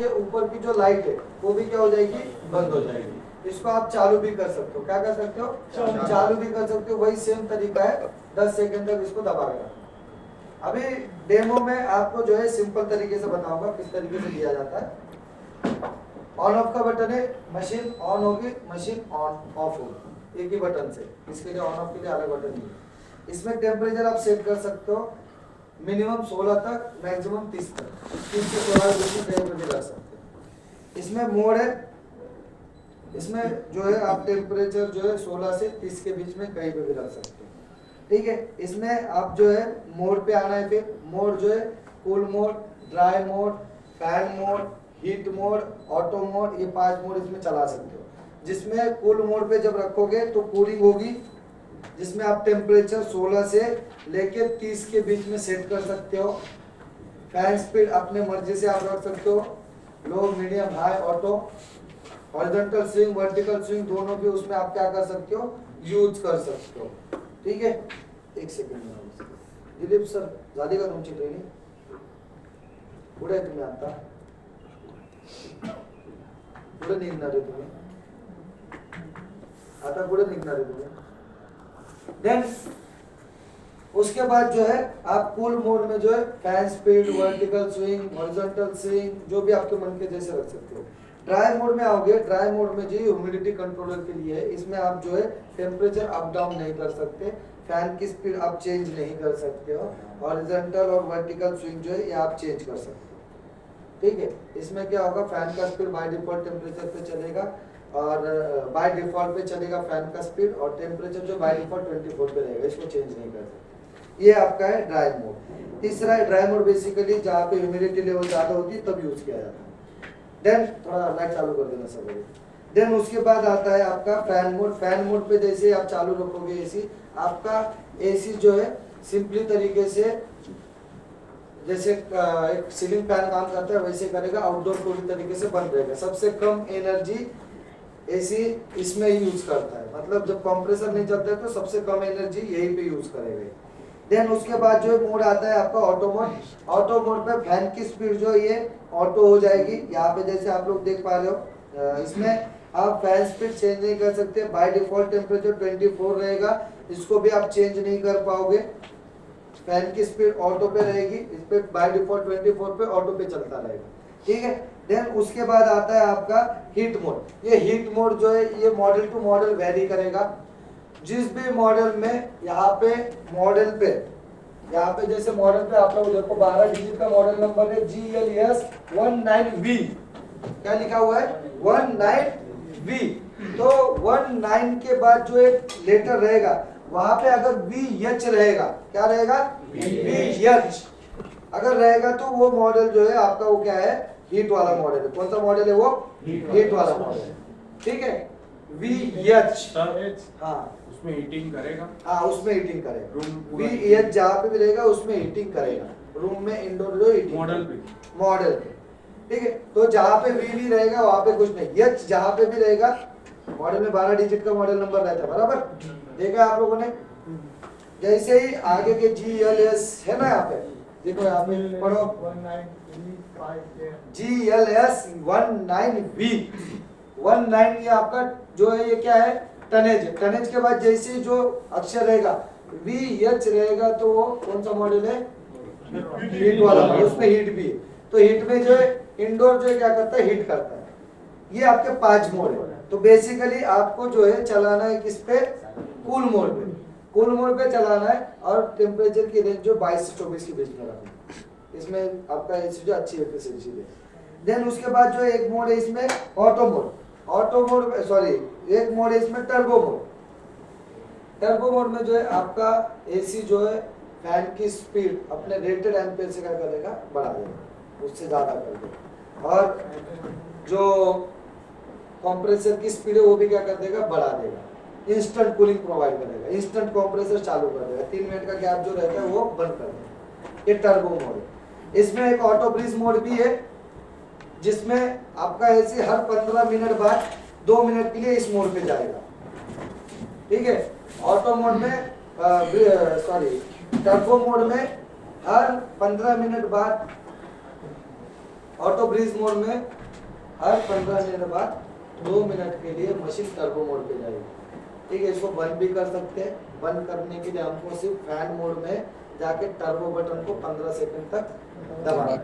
ये ऊपर की जो लाइट है वो भी क्या हो जाएगी, बंद हो जाएगी। इसको आप चालू भी कर सकते हो, क्या कर सकते हो, चालू भी कर सकते हो। वही सेम तरीका है, 10 सेकंड तक इसको दबा के रखना। अभी डेमो में आपको जो है सिंपल तरीके से बताऊंगा किस तरीके से किया जाता है। ऑन ऑफ का बटन है, मशीन ऑन होगी, मशीन ऑन ऑफ होगी, एक ही बटन से। इसके लिए ऑन ऑफ के लिए अलग बटन नहीं है। इसमें टेम्परेचर आप सेट कर सकते हो मिनिमम 16 तक, मैक्सिमम 30 तक, 30 से 16 डिग्री कहीं पर भी रख सकते हो। इसमें मोड है, इसमें जो है आप टेम्परेचर जो है 16 से 30 के बीच में कहीं पर भी रख सकते हो, ठीक है। इसमें आप जो है मोड पे आना है, फिर मोड जो है cool mode, dry mode, fan mode, heat mode, auto mode, ये 5 मोड इसमें चला सकते हो। जिसमें कूल मोड पे जब रखोगे तो कूलिंग होगी, जिसमें आप टेम्परेचर 16 से लेके 30 के बीच में सेट कर सकते हो। फैन स्पीड अपने मर्जी से आप रख सकते हो, low, medium, high, auto. Horizontal swing, vertical swing दोनों भी उसमें आप क्या कर सकते हो, यूज कर सकते हो, ठीक है। एक सेकंड दिलीप सर, झाली का तुमची ट्रेनिंग? पुढे तुम्ही आता पुढे निघणार आहे तुम्ही, आता पुढे निघणार आहे तुम्ही। देन उसके बाद जो है आप कूल मोड में जो है fan speed, vertical swing, horizontal swing जो भी आपके मन के जैसे रख सकते हो। ड्राई मोड में आओगे, ड्राई मोड में जी ह्यूमिडिटी कंट्रोलर के लिए है। इसमें आप जो है टेम्परेचर अप डाउन नहीं कर सकते, फैन की स्पीड आप चेंज नहीं कर सकते हो, हॉरिजॉन्टल और वर्टिकल स्विंग जो है ये आप चेंज कर सकते हो, ठीक है। इसमें क्या होगा, फैन का स्पीड बाय डिफॉल्ट टेम्परेचर पे चलेगा और बाय डिफॉल्ट पे चलेगा फैन का स्पीड, और टेम्परेचर जो बाय डिफॉल्ट 24 पे रहेगा, इसको चेंज नहीं कर सकते। ये आपका है ड्राई मोड। तीसरा है ड्राई मोड, बेसिकली जहाँ पे ह्यूमिडिटी लेवल ज्यादा होती है तब यूज किया जाता है। देन थोड़ा लाइट चालू कर देना सब। देन उसके बाद आता है आपका फैन मोड। फैन मोड पे जैसे आप चालू रखोगे एसी, आपका एसी जो है सिंपली तरीके से जैसे एक सीलिंग फैन काम करता है वैसे करेगा, आउटडोर पूरी तरीके से बंद रहेगा। सबसे कम एनर्जी एसी इसमें यूज करता है, मतलब जब कंप्रेसर नहीं चलता है तो सबसे कम एनर्जी यही पे यूज करेगा। देन उसके बाद जो मोड आता है आपका ऑटो मोड। ऑटो मोड पे फैन की स्पीड जो ये ऑटो हो जाएगी। यहाँ पे जैसे आप लोग देख पा रहे हो, इसमें आप फैन स्पीड चेंज नहीं कर सकते, बाय डिफॉल्ट टेम्परेचर 24 रहेगा, इसको भी आप चेंज नहीं कर पाओगे। फैन की स्पीड ऑटो पे रहेगी, इस पे बाय डिफॉल्ट 24 पे ऑटो पे चलता रहेगा, ठीक है। देन उसके बाद आता है आपका हीट मोड। ये हीट मोड जो है ये मॉडल टू मॉडल वेरी करेगा। जिस भी मॉडल में यहाँ पे मॉडल पे जैसे मॉडल पे आप लोग देखो 12 डिजिट का मॉडल नंबर है GLS 19V, क्या लिखा हुआ है 19V। तो 19 के बाद जो एक लेटर रहेगा वहां पे अगर VH रहेगा, क्या रहेगा VH अगर रहेगा तो वो मॉडल जो है आपका वो क्या है, हीट वाला मॉडल है। कौन सा मॉडल है वो, हीट वाला मॉडल है, ठीक है। VH, हाँ उसमें हीटिंग करेगा, हाँ उसमें हीटिंग करेगा। VH जहाँ पे भी रहेगा उसमें हीटिंग करेगा, रूम में इंडोर जो हीटिंग मॉडल पे, ठीक है। तो जहाँ पे VV रहेगा वहाँ पे कुछ नहीं, H जहाँ पे भी रहेगा, मॉडल में 12 डिजिट का मॉडल नंबर रहता है, बराबर देखा आप लोगों ने। जैसे ही आगे के GLS है ना, यहाँ पे देखो, यहाँ पे पढ़ो GLS 19V। 19 ये आपका जो है ये क्या है, टनेज। टनेज के बाद जैसे जो अक्षर रहेगा VH रहेगा तो वो कौन सा मॉडल है, हीट वाला मॉडल, उसमें हीट भी है। तो हीट में जो है इंडोर जो है क्या करता है, हीट करता है। ये आपके 5 मोड है। तो बेसिकली आपको जो है चलाना है किस पे, कूल मोड पे। कूल मोड पे चलाना है और टेम्परेचर की रेंज जो 22 से 24 के बीच में रखना है। इसमें आपका एसी जो अच्छी एफिशिएंसी है। देन उसके बाद जो एक मोड है इसमें auto mode. Auto mode sorry एक मोड है इसमें टर्बो मोड। टर्बो मोड में जो है आपका एसी जो है फैन की स्पीड अपने रेटेड एम्पेयर से क्या करेगा, बढ़ा देगा, उससे ज्यादा कर देगा। और जो कंप्रेसर की स्पीड है वो भी क्या कर देगा, बढ़ा देगा। इंस्टेंट कूलिंग प्रोवाइड करेगा, इंस्टेंट कंप्रेसर चालू कर देगा, 3 मिनट का गैप जो रहता है वो बंद कर देगा। ये टर्बो मोड है। इसमें एक ऑटो ब्रीज मोड भी है, जिसमें आपका एसी हर 15 मिनट बाद 2 मिनट के लिए इस मोड पे जाएगा, ठीक है। ऑटो मोड में टर्बो मोड में हर 15 मिनट बाद ऑटो ब्रीज मोड में हर 15 मिनट बाद 2 मिनट के लिए मशीन टर्बो मोड पे जाएगी। ठीक है, इसको बंद भी कर सकते हैं। बंद करने के लिए हमको सिर्फ फैन मोड में जाके टर्बो बटन को 15 सेकंड तक दबाना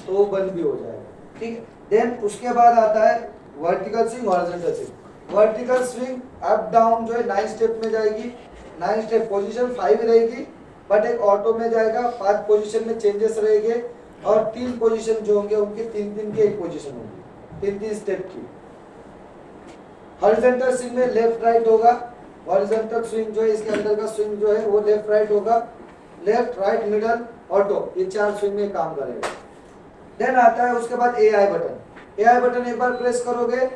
तो वो बंद भी हो जाएगा। ठीक है, देन उसके बाद आता है vertical swing, horizontal swing. Vertical swing up down जो है 9 स्टेप में जाएगी। 9 स्टेप पोजीशन 5 रहेगी, बट एक ऑटो में जाएगा। 5 पोजीशन में चेंजेस रहेंगे और 3 पोजीशन जो होंगे उनके 3-3 की एक पोजीशन होगी, 3-3 स्टेप की। हॉरिजॉन्टल स्विंग में लेफ्ट राइट होगा। हॉरिजॉन्टल स्विंग जो है इसके अंदर का स्विंग जो है वो लेफ्ट राइट होगा। लेफ्ट राइट मिडल ऑटो, ये 4 स्विंग में काम करेगा। देन आता है उसके बाद एआई बटन। एआई बटन एक बार प्रेस करोगे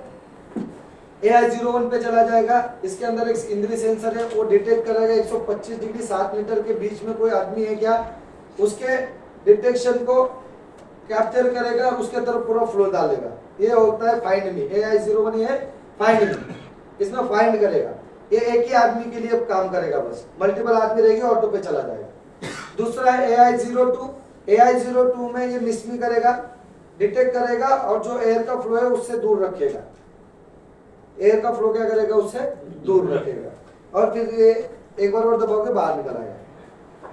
AI 01 पे चला जाएगा। इसके अंदर एक इंद्री सेंसर है, वो डिटेक्ट करेगा 125 डिग्री 7 मीटर के बीच में कोई आदमी है क्या, उसके डिटेक्शन को कैप्चर करेगा और उसके तरफ पूरा फ्लो डालेगा। ये होता है फाइंड मी। AI 01 ये फाइंड मी, इसमें फाइंड करेगा। ये एक ही आदमी के लिए काम करेगा, बस मल्टीपल आदमी रहेंगे ऑटो पे चला जाएगा। दूसरा है AI 02। AI 02 में ये मिस भी करेगा, डिटेक्ट करेगा और जो एयर का फ्लो है उससे दूर रखेगा। एयर का फ्लो क्या करेगा, उससे दूर रखेगा और फिर ये एक बार और दबाओगे बाहर निकल आएगा।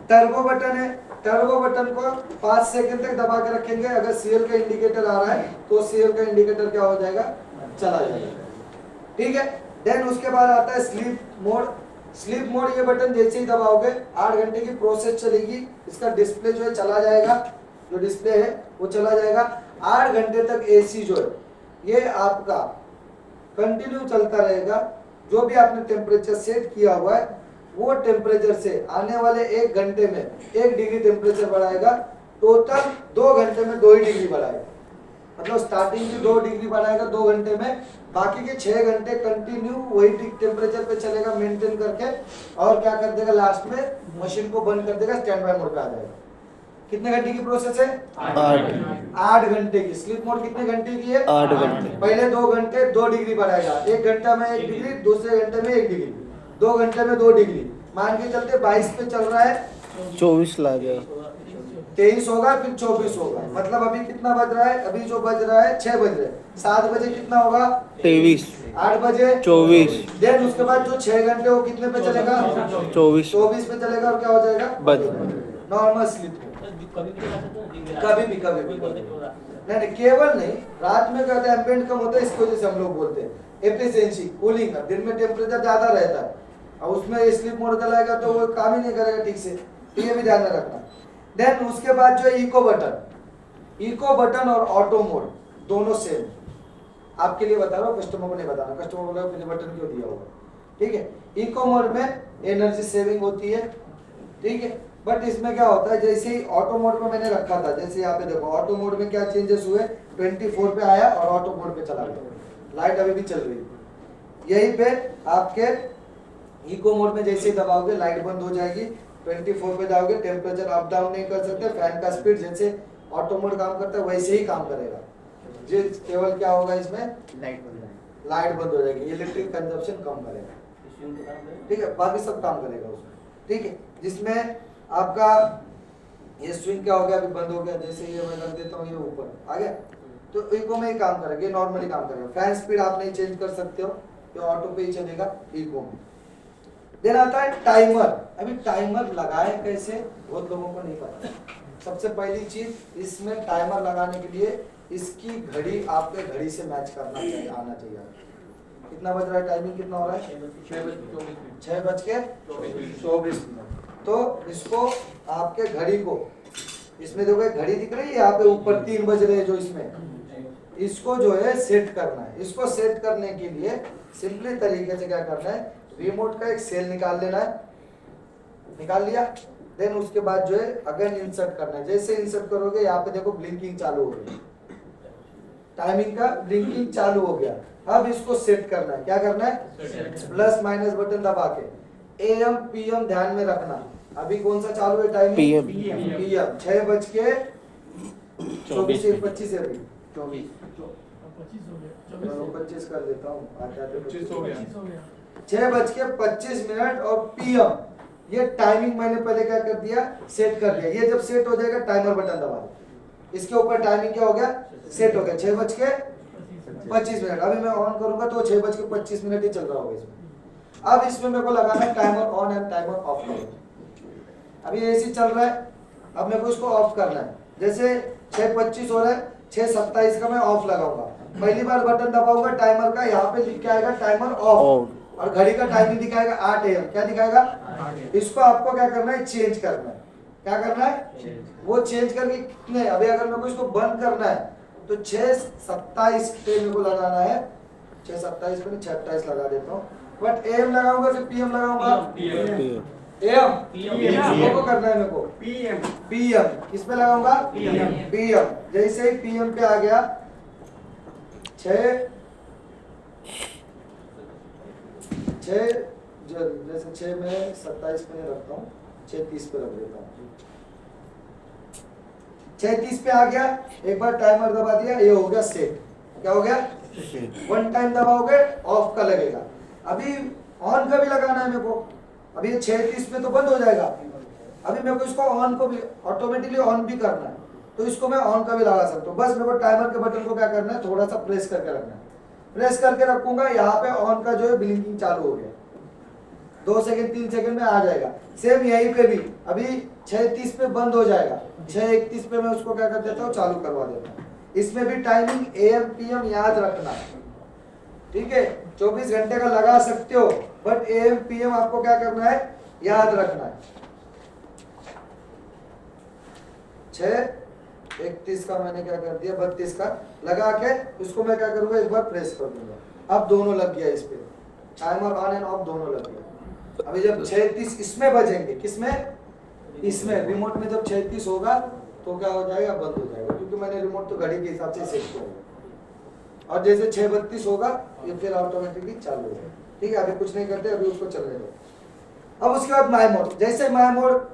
टर्बो बटन है। टर्बो बटन को 5 सेकंड तक दबा के रखेंगे। अगर सीएल का इंडिकेटर आ रहा है तो सीएल का इंडिकेटर क्या हो जाएगा, चला जाएगा। ठीक है, देन उसके बाद आता है स्लीप मोड। स्लीप मोड ये बटन जैसे ही दबाओगे 8 घंटे की प्रोसेस चलेगी। इसका डिस्प्ले जो है चला जाएगा, जो डिस्प्ले है वो चला जाएगा। 8 घंटे तक एसी जो है ये आपका कंटिन्यू चलता रहेगा। जो भी आपने टेम्परेचर सेट किया हुआ है वो टेम्परेचर से आने वाले 1 घंटे में 1 डिग्री टेम्परेचर बढ़ाएगा। टोटल 2 घंटे में 2 ही डिग्री बढ़ाएगा, मतलब स्टार्टिंग की 2 डिग्री बढ़ाएगा 2 घंटे में, बाकी के 6 घंटे कंटिन्यू वही टेम्परेचर पे चलेगा मेंटेन करके। और क्या कर देगा, लास्ट में मशीन को बंद कर देगा, स्टैंड बाय मोड पे आ जाएगा। कितने घंटे की प्रोसेस है, 8 घंटे की। स्लीप मोड कितने घंटे की है, 8 घंटे। पहले 2 घंटे 2 डिग्री बढ़ाएगा, 1 घंटा में 1 डिग्री, दूसरे घंटे में 1 डिग्री, 2 घंटे में 2 डिग्री। मान के चलते 22 पे चल रहा है, 24 ला जाएगा, 23 होगा, फिर 24 होगा। मतलब अभी कितना बज रहा है, अभी जो बज रहा है 6 बज रहे हैं, 7 बजे कितना होगा, 23, 8 बजे 24, देन उसके बाद जो 6 घंटे वो कितने पे चलेगा, 24 पे चलेगा और क्या हो जाएगा, बज नॉर्मल स्लीप। कभी भी नहीं, केवल नहीं, रात में कहते हैं एम्बिएंट कम होता है, इसकी वजह से हम लोग बोलते हैं एफिशिएंसी कूलिंग का। दिन में टेम्परेचर ज्यादा रहता है और उसमें स्लीप मोड चलाएगा तो वो काम ही नहीं करेगा ठीक से, तो ये भी ध्यान में रखना। देन उसके बाद जो है इको बटन। इको बटन और ऑटो मोड दोनों सेम, आपके लिए बता रहा हूँ, कस्टमर को नहीं बताना। कस्टमर बोलेगा पहले बटन क्यों दिया होगा, ठीक है। इको मोड में एनर्जी सेविंग होती है, ठीक है। बट इसमें क्या होता है, जैसे ही ऑटो मोड पे मैंने रखा था, जैसे यहाँ पे देखो ऑटो मोड में क्या चेंजेस हुए, 24 पे आया और ऑटो मोड पे चला गया। लाइट अभी भी चल रही है। यहीं पे आपके इको मोड में जैसे ही दबाओगे लाइट बंद हो जाएगी। 24 पे जाओगे, टेम्परेचर अप डाउन नहीं कर सकते। फैन का स्पीड जैसे ऑटो मोड काम करता है वैसे ही काम करेगा। जी, केवल क्या होगा इसमें, लाइट बंद हो जाएगी, इलेक्ट्रिक कंजप्शन कम करेगा, ठीक है। बाकी सब काम करेगा उसमें, ठीक है। जिसमें आपका ये स्विंग क्या हो गया, अभी बंद हो गया, जैसे ये मैं रख देता हूँ, ये ऊपर आ गया, तो इको में ही काम करेगा, नॉर्मली काम करेगा। फैन स्पीड आप नहीं चेंज कर सकते हो, ये ऑटो पे ही चलेगा इको में। देन आता है टाइमर। अभी टाइमर लगाए कैसे, बहुत लोगों को नहीं पता। सबसे पहली चीज, इसमें टाइमर लगाने के लिए इसकी घड़ी आपके घड़ी से मैच करना चाहिए, आना चाहिए। कितना बज रहा है, टाइमिंग कितना हो रहा है, 6:24 तो इसको आपके घड़ी को, इसमें देखो घड़ी दिख रही है यहाँ पे ऊपर 3 बज रहे हैं जो इसमें, इसको जो है सेट करना है। इसको सेट करने के लिए सिंपली तरीके से क्या करना है, रिमोट का एक सेल निकाल लेना है, निकाल लिया। देन उसके बाद जो है अगेन इंसर्ट करना है। जैसे इंसर्ट करोगे यहाँ पे देखो ब्लिंकिंग चालू हो गई, टाइमिंग का ब्लिंकिंग चालू हो गया। अब इसको सेट करना है, क्या करना है, प्लस माइनस बटन दबा के एएम पीएम ध्यान में रखना। अभी कौन सा चालू है टाइमिंग, पीएम 6:24 है अभी 25 कर देता हूँ, 6:25 और पीएम। ये टाइमिंग मैंने पहले क्या कर दिया, सेट कर दिया। ये जब सेट हो जाएगा टाइमर बटन दबा दो, इसके ऊपर टाइमिंग क्या हो गया, सेट हो गया 6:25। अभी मैं ऑन करूंगा तो 6:25 ही चल रहा होगा इसमें। अब इसमें मेरे को लगाना है timer on and timer of करना। अभी एसी चल रहा है, अब मेरे को इसको ऑफ करना है। जैसे 6:25 हो रहा है, 6:27 का मैं ऑफ लगाऊंगा। पहली बार बटन दबाऊंगा टाइमर का, यहाँ पे लिख के आएगा टाइमर ऑफ, और घड़ी का टाइमिंग दिखाएगा 8 AM। क्या दिखाएगा? इसको आपको क्या करना है, चेंज करना है। क्या करना है? वो चेंज करके कितने, अभी अगर मेरे को इसको बंद करना है तो 6:27 पे मेरे को लगाना है। 6:27 पे नहीं, 6:28 लगा देता हूँ। बट AM लगाऊंगा फिर PM लगाऊंगा, AM को करना है मेरे को, PM किस पे लगाऊंगा, PM। जैसे ही PM पे आ गया 6 में 27 पे नहीं रखता हूँ, 6:30 पे रख देता हूँ। 6:30 पे आ गया, एक बार टाइमर दबा दिया, ये हो गया सेट। क्या हो गया? वन टाइम दबाओगे ऑफ का लगेगा। अभी ऑन का भी लगाना है मेरे को। अभी ये 6:30 पे तो बंद हो जाएगा, अभी मेरे को इसको ऑन को भी ऑटोमेटिकली ऑन भी करना है, तो इसको मैं ऑन का भी लगा सकता हूँ। बस मेरे को टाइमर के बटन को क्या करना है, थोड़ा सा प्रेस करके रखना है। प्रेस करके रखूंगा, यहाँ पे ऑन का जो है ब्लिंकिंग चालू हो गया, 2 सेकंड 3 सेकंड में आ जाएगा। सेम यहीं पे भी अभी 6:30 पे बंद हो जाएगा, 6:31 पे मैं उसको क्या कर देता हूँ, चालू करवा देता हूँ। इसमें भी टाइमिंग AM PM याद रखना, ठीक है। 24 घंटे का लगा सकते हो, बट AM PM आपको क्या करना है, याद रखना है। 6:31 का मैंने क्या कर दिया, 32 का लगा के इसको मैं क्या करूंगा, एक बार प्रेस कर दूंगा। अब दोनों लग गया, इस पे टाइमर ऑन एंड ऑफ दोनों लग गया। अभी जब 6:30 इसमें बजेंगे, किसमें, इसमें रिमोट में जब 6:30 होगा तो क्या हो जाएगा, बंद हो जाएगा, क्योंकि मैंने रिमोट तो घड़ी के हिसाब से सेट किया है। और जैसे 6:32 होगा ये फिर ऑटोमेटिकली चालू हो जाएगा, ठीक है। अभी कुछ नहीं करते, अभी उसको चलने दो। अब उसके बाद माई मोड, जैसे माई मोड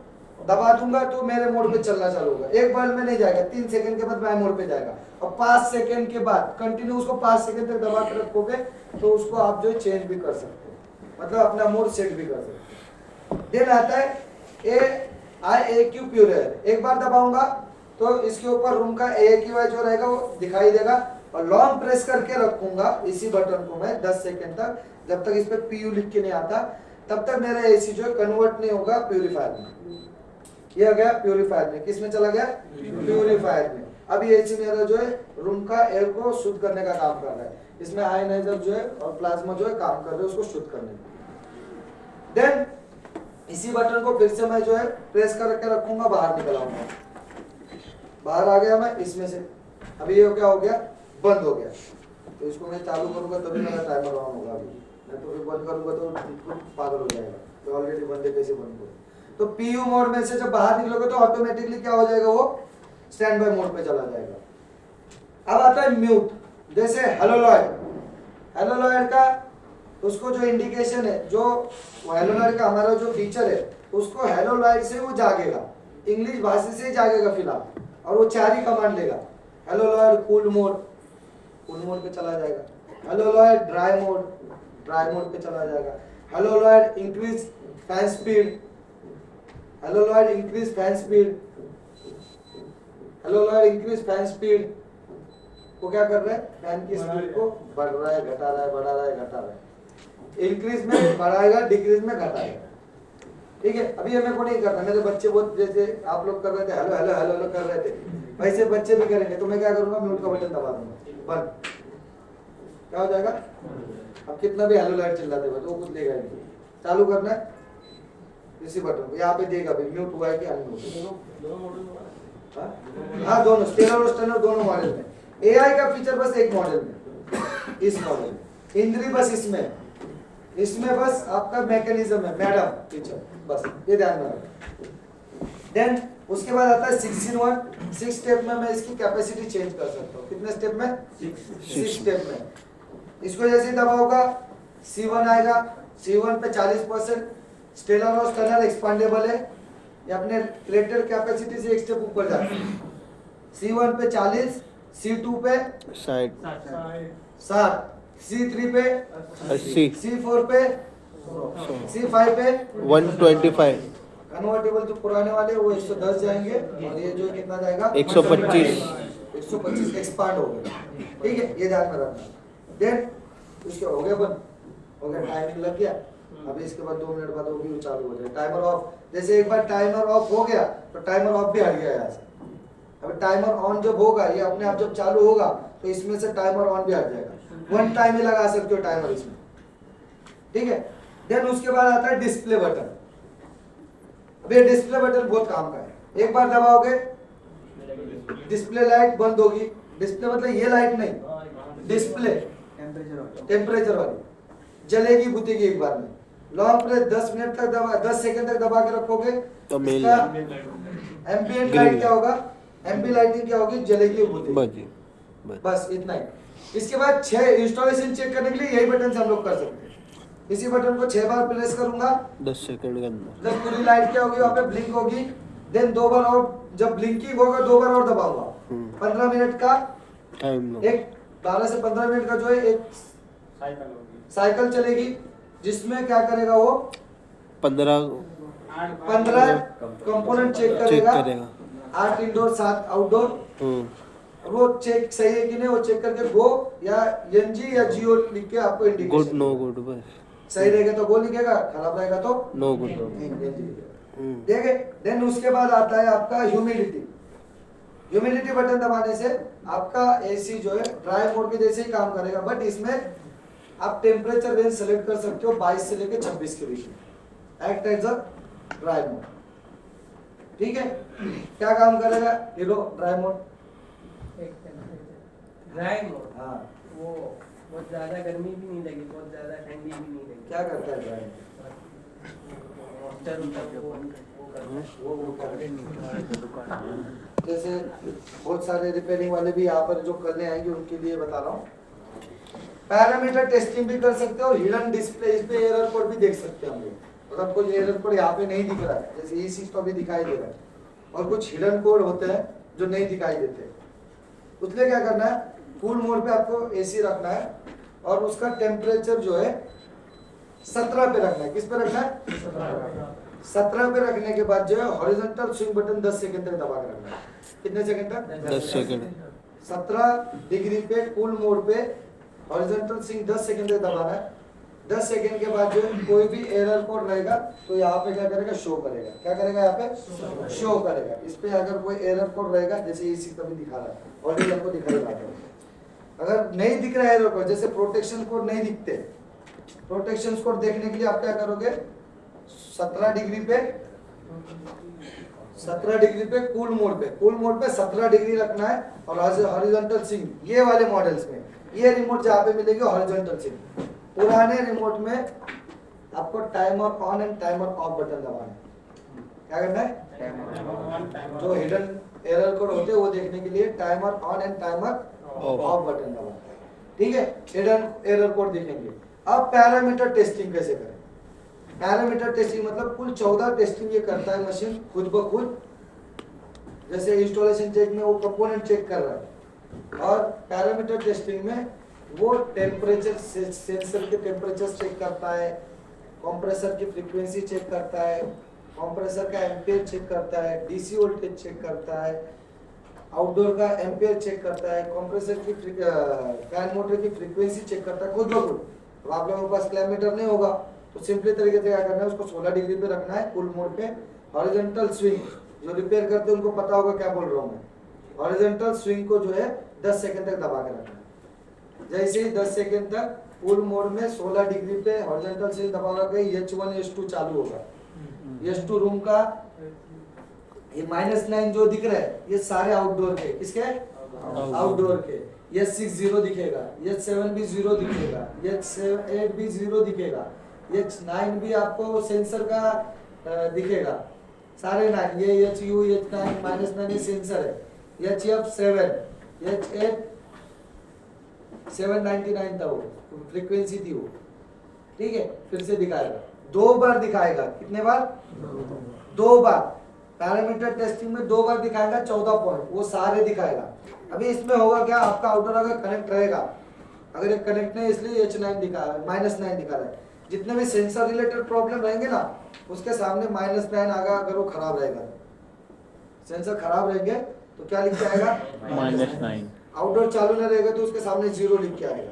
दबा दूंगा तो मेरे मोड पे चलना चालू होगा। एक बार में नहीं जाएगा, 3 सेकंड के बाद माई मोड पे जाएगा, और 5 सेकंड के बाद कंटिन्यू उसको 5 सेकंड तक दबा के रखोगे तो उसको आप जो है चेंज भी कर सकते हो, मतलब अपना मोड सेट भी कर सकते हो। देन आता है AIAQ प्योर। एक बार दबाऊंगा तो इसके ऊपर रूम का AIQI जो रहेगा वो दिखाई देगा, और लॉन्ग प्रेस करके रखूंगा इसी बटन को मैं 10 सेकंड तक, जब तक इस पे PU लिख के नहीं आता तब तक मेरा AC जो है कन्वर्ट नहीं होगा प्यूरीफायर में। ये आ गया प्यूरीफायर में, किस में चला गया, प्यूरीफायर में। अब ये AC मेरा जो है रूम का एयर को शुद्ध करने का काम कर रहा है। इसमें आयनाइजर जो है और प्लाज्मा जो है काम कर रहे हैं उसको शुद्ध करने का। देन इसी बटन को फिर से मैं जो है प्रेस करके रखूंगा, बाहर निकल आऊंगा, बाहर आ गया मैं इसमें से। अभी ये क्या हो गया, बंद हो गया। तो इसको मैं चालू करूंगा तभी मेरा टाइमर ऑन होगा। अभी मैं तो फिर बंद करूंगा तो पागल हो जाएगा, तो ऑलरेडी बंद है, कैसे बंद हो। तो PU मोड में से जब बाहर निकलोगे तो ऑटोमेटिकली क्या हो जाएगा, वो स्टैंड बाय मोड पे चला जाएगा। अब आता है म्यूट, जैसे हेलो लॉयड का उसको जो इंडिकेशन है, जो हेलो लॉयड का हमारा जो फीचर है उसको हेलो लॉयड से वो जागेगा, इंग्लिश भाषा से ही जागेगा फिलहाल, और वो 4 ही कमांड लेगा। हेलो लॉयड कूल मोड पे चला जाएगा। हेलो लॉयड ड्राई मोड पे चला जाएगा। Hello Lloyd increase fan speed, hello Lloyd increase fan speed, hello Lloyd increase fan speed. वो क्या कर रहा है, फैन की स्पीड को बढ़ रहा है, घटा रहा है, बढ़ा रहा है, घटा रहा है। इंक्रीज में बढ़ाएगा, डिक्रीज में घटाएगा, ठीक है। अभी मेरे को नहीं करना, मेरे बच्चे बहुत जैसे आप लोग कर रहे थे हेलो हेलो हेलो कर रहे थे, वैसे बच्चे भी करेंगे। तो मैं क्या करूंगा, म्यूट का बटन दबा दूंगा, बंद। क्या हो जाएगा, अब कितना भी हेलो लाइट चिल्लाते हुए तो वो कुछ लेगा नहीं। चालू करना है इसी बटन को, यहाँ पे देगा भी म्यूट हुआ है कि अनम्यूट। हाँ दोनों स्टेनर और स्टेनर दोनों मॉडल में। AI का फीचर बस एक मॉडल में, इस मॉडल में। इंद्री बस इसमें बस आपका मैकेनिज्म है, मैडम फीचर, बस ये ध्यान में रखना। देन उसके बाद आता है 6-in-1। 6 स्टेप में मैं इसकी कैपेसिटी चेंज कर सकता हूँ। कितने स्टेप में, 6 स्टेप में। इसको जैसे दबाओगा C1 आएगा, C1 पे 40% स्टेनर और स्टेनर एक्सपांडेबल है, ये अपने रेटेड कैपेसिटी से एक स्टेप ऊपर जाता है। C1 पे 40, C2 पे 60, C3 पे 80, C4 पे 5 पे 125, कन्वर्टेबल जो पुराने वाले वो 110 जाएंगे और ये जो कितना जाएगा 125 125 एक्सपांड हो गया। ठीक है, ये ध्यान में रखना। देन इसके हो गया बंद, हो गया, टाइमिंग लग गया। अभी इसके बाद 2 मिनट बाद वो भी चालू हो जाए। टाइमर ऑफ, जैसे एक बार टाइमर ऑफ हो गया तो टाइमर ऑफ भी हट गया यहाँ से। अभी टाइमर ऑन जब होगा, ये अपने आप जब चालू होगा तो इसमें से टाइमर ऑन भी हट जाएगा। वन टाइम ही लगा सकते हो टाइमर इसमें। ठीक है, देन उसके बाद आता है डिस्प्ले बटन। अब ये डिस्प्ले बटन बहुत काम का है। एक बार दबाओगे डिस्प्ले लाइट बंद होगी। डिस्प्ले मतलब ये लाइट नहीं, डिस्प्ले टेम्परेचर वाली जलेगी बुतेगी एक बार में। लॉन्ग प्रेस 10 मिनट तक दबा, 10 सेकंड तक दबा के रखोगे तो मेल एम्बिएंट लाइट क्या होगा, एम्बी लाइटिंग क्या होगी, जलेगी बुतेगी। बस इतना ही। इसके बाद 6 इंस्टॉलेशन चेक करने के लिए यही बटन से हम लोग कर सकते हैं। इसी बटन को 6 बार प्रेस करूंगा, 10 सेकंड के अंदर जब पूरी लाइट क्या होगी वहां पे ब्लिंक होगी। देन 2 बार और, जब ब्लिंकिंग होगा 2 बार और दबाऊंगा। 15 मिनट का टाइम एक 12 से 15 मिनट का जो है एक साइकिल चलेगी, जिसमें क्या करेगा वो 15 कंपोनेंट चेक चेक करेगा। करेगा। 8 इंडोर 7 आउटडोर। वो चेक सही है कि नहीं, वो चेक करके गो या एनजी या जियो लिख के आपको गुड इंडिकेशन। नो गुड बस सही रहेगा तो गो लिखेगा, खराब रहेगा तो नो गुड ठीक है। देन उसके बाद आता है आपका ह्यूमिडिटी। ह्यूमिडिटी बटन दबाने से आपका एसी जो है ड्राई मोड के जैसे ही काम करेगा, बट इसमें आप टेम्परेचर रेंज सेलेक्ट कर सकते हो 22 से लेकर 26 के बीच में। Act as a dry mode. ठीक है, क्या काम करेगा ये लो ड्राई मोड। ड्राई मोड, हाँ, वो बहुत ज्यादा गर्मी भी नहीं लगी, बहुत ज्यादा ठंडी भी नहीं लगी। क्या करता है ड्राई मोड? जैसे बहुत सारे रिपेयरिंग वाले भी यहाँ पर जो करने आएंगे उनके लिए बता रहा हूँ। पैरामीटर टेस्टिंग भी कर सकते हो और हिडन डिस्प्ले, इस पे एरर कोड भी देख सकते हैं हम लोग। मतलब कुछ एरर कोड यहाँ पे नहीं दिख रहा है, जैसे ये चीज तो अभी दिखाई दे रहा है, और कुछ हिडन कोड होते हैं जो नहीं दिखाई देते। उसलिए क्या करना है, कूल मोड पे आपको एसी रखना है और उसका टेम्परेचर जो है 17 पे रखना है। किस पे रखना है? 17 पे रखने के बाद जो है हॉरिजॉन्टल स्विंग बटन 10 सेकंड तक दबा के रखना है। कितने सेकंड तक? 10 सेकंड। 17 डिग्री पे कूल मोड पे हॉरिजॉन्टल स्विंग 10 सेकंड तक दबाना है। 10 सेकंड के बाद जो कोई भी एरर कोड रहेगा तो यहाँ पे क्या करेगा, शो करेगा। क्या करेगा? यहाँ पे शो करेगा। इस पे अगर कोई एरर कोड रहेगा, जैसे इसी तभी दिखा रहा है, ऑलरेडी आपको दिखाई रहा है। अगर नहीं दिख रहा है एरर कोड, जैसे प्रोटेक्शन कोड नहीं दिखते, प्रोटेक्शन कोड देखने के लिए आप क्या करोगे, 17 डिग्री पे, 17 डिग्री पे कूल मोड पे, कूल मोड पे 17 डिग्री रखना है। और हॉरिजॉन्टल स्विंग ये वाले मॉडल्स में ये रिमोट जहाँ पे मिलेगी हॉरिजॉन्टल स्विंग। पुराने रिमोट में आपको timer on and timer off button दबाना है। क्या करना है? जो हिडन एरर कोड होते हैं वो देखने के लिए timer on and timer off button दबाना है। ठीक है, हिडन एरर कोड देखेंगे। अब पैरामीटर टेस्टिंग कैसे करें? पैरामीटर टेस्टिंग मतलब कुल 14 टेस्टिंग ये करता है मशीन खुद ब खुद। जैसे इंस्टॉलेशन चेक में वो कंपोनेंट चेक कर रहा है, और पैरामीटर टेस्टिंग में वो टेम्परेचर सेंसर के टेम्परेचर चेक करता है, कंप्रेसर की फ्रीक्वेंसी चेक करता है, कंप्रेसर का एम्पेयर चेक करता है, डीसी वोल्टेज चेक करता है, आउटडोर का एम्पेयर चेक करता है, कंप्रेसर की फैन मोटर की फ्रीक्वेंसी चेक करता है खुद ब खुद। तो आप लोगों के पास क्लैमीटर नहीं होगा तो सिंपली तरीके से क्या करना है, उसको 16 डिग्री पे रखना है कूल मोड पे। हॉरिजॉन्टल स्विंग जो रिपेयर करते हैं उनको पता होगा क्या बोल रहा हूँ मैं। हॉरिजॉन्टल स्विंग को जो है 10 सेकंड तक दबा के रखना है। जैसे ही 10 सेकंड तक कूल मोड में 16 डिग्री पे हॉरिजॉन्टल स्विंग दबा के H1 H2 चालू होगा। H2 रूम का ये -9 जो दिख रहा है ये सारे आउटडोर के, किसके? आउटडोर के। H6 0 दिखेगा, H7 भी 0 दिखेगा, H8 भी 0 दिखेगा, H9 भी आपको सेंसर का दिखेगा। सारे 9, ये HU H9 -9 ये सेंसर है। HF7 H8 799 था, वो फ्रीक्वेंसी थी वो। ठीक है, फिर से दिखाएगा, 2 बार दिखाएगा। कितने बार? 2 बार। पैरामीटर टेस्टिंग में 2 बार दिखाएगा 14 पॉइंट, वो सारे दिखाएगा। अभी इसमें होगा क्या, आपका आउटर अगर कनेक्ट रहेगा, अगर ये कनेक्ट नहीं इसलिए H9 दिखा -9 दिखा रहा है। जितने भी सेंसर रिलेटेड प्रॉब्लम रहेंगे ना उसके सामने -9 आएगा अगर वो खराब रहेगा। सेंसर खराब रहेंगे तो क्या लिख के आएगा -9। आउटडोर चालू नहीं रहेगा तो उसके सामने 0 लिख के आएगा।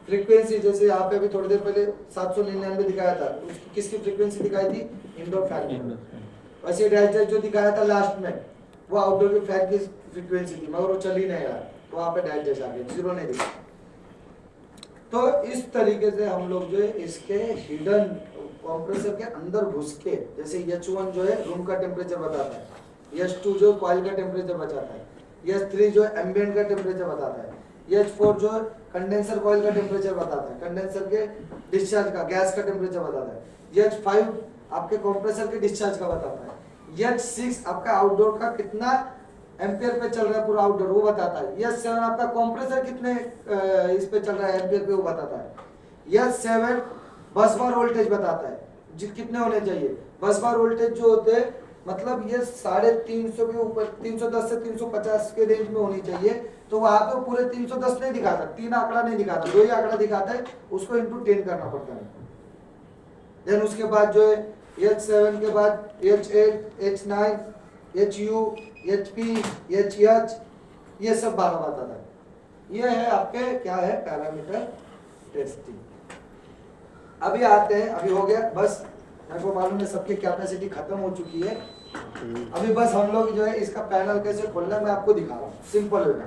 फ्रीक्वेंसी जैसे यहाँ पे अभी थोड़ी देर पहले 799 दिखाया था, उसकी किसकी फ्रीक्वेंसी दिखाई थी? इंडोर फैन की। वैसे डैश जो दिखाया था लास्ट में वो आउटडोर के फैन की फ्रीक्वेंसी थी, मगर वो चल ही नहीं रहा तो वहाँ पे डैश आ गया, 0 नहीं दिखा। तो इस तरीके से हम लोग जो है इसके हिडन कंप्रेसर के अंदर घुस के, जैसे H1 जो है रूम का टेम्परेचर बताता है, H2 जो कॉइल का टेम्परेचर बताता है, H3 जो एम्बिएंट का टेम्परेचर बताता है, H4 जो कंडेंसर कॉइल का टेम्परेचर बताता है, कंडेंसर के डिस्चार्ज का गैस का टेम्परेचर बताता है, H5 आपके कंप्रेसर के डिस्चार्ज का बताता है, H6 आपका आउटडोर का कितना एम्पियर पे चल रहा है पूरा आउटडोर वो बताता है, H7 आपका कंप्रेसर कितने इस पे चल रहा है एम्पियर पे वो बताता है, H7 बस बार वोल्टेज बताता है कितने होने चाहिए। बस बार वोल्टेज जो होते हैं मतलब ये 350 के ऊपर 310 से 350 के रेंज में होनी चाहिए, तो वहां पे पूरे 310 नहीं दिखाता, 3 आंकड़ा नहीं दिखाता, 2 ही आंकड़ा दिखाता है, उसको इंटू 10 करना पड़ता है। देन उसके बाद जो है H7 के बाद H8 H9 HU HP HH ये सब 12 बताता है। ये है आपके क्या है पैरामीटर टेस्टिंग। अभी आते हैं, अभी हो गया बस, मेरे को मालूम है सबकी कैपेसिटी खत्म हो चुकी है। अभी बस हम लोग जो है इसका पैनल कैसे खोलना है मैं आपको दिखा रहा हूँ सिंपल वे में।